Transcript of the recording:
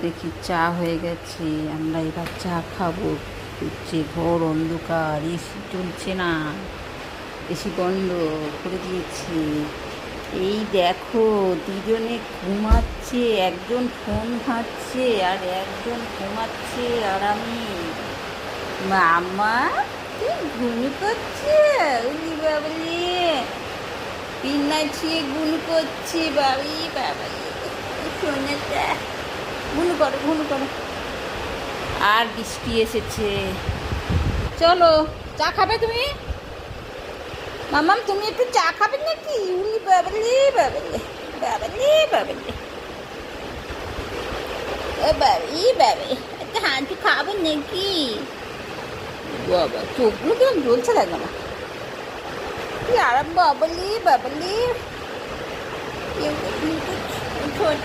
দেখি চা হয়ে গেছে, আমরা এবার চা খাবো। হচ্ছে ঘর অন্ধকার, এসি চলছে না, এসি বন্ধ করে দিয়েছে। এই দেখো দুজনে ঘুমাচ্ছে, একজন ফোন ঘাঁটছে আর একজন ঘুমাচ্ছে আরামে। মামা তুই ঘুম করছে? উলি বাবলি পিন্না ছিঁয়ে গুন করছে, বাবি বাবাই শোনাটা গুনু করো গুনু করো। আর বৃষ্টি এসেছে। চলো চা খাবে তুমি? মামাম তুমি একটু চা খাবে নাকি? উলি বাবলি বাবলি বাবলি বাবলি ও বাবি বাবি একটা হাঁটু খাবে নাকি? বাবা চোখগুলো কেমন জ্বলছে দেখো না, কি আরাম বাবলি বাবলি। ছোট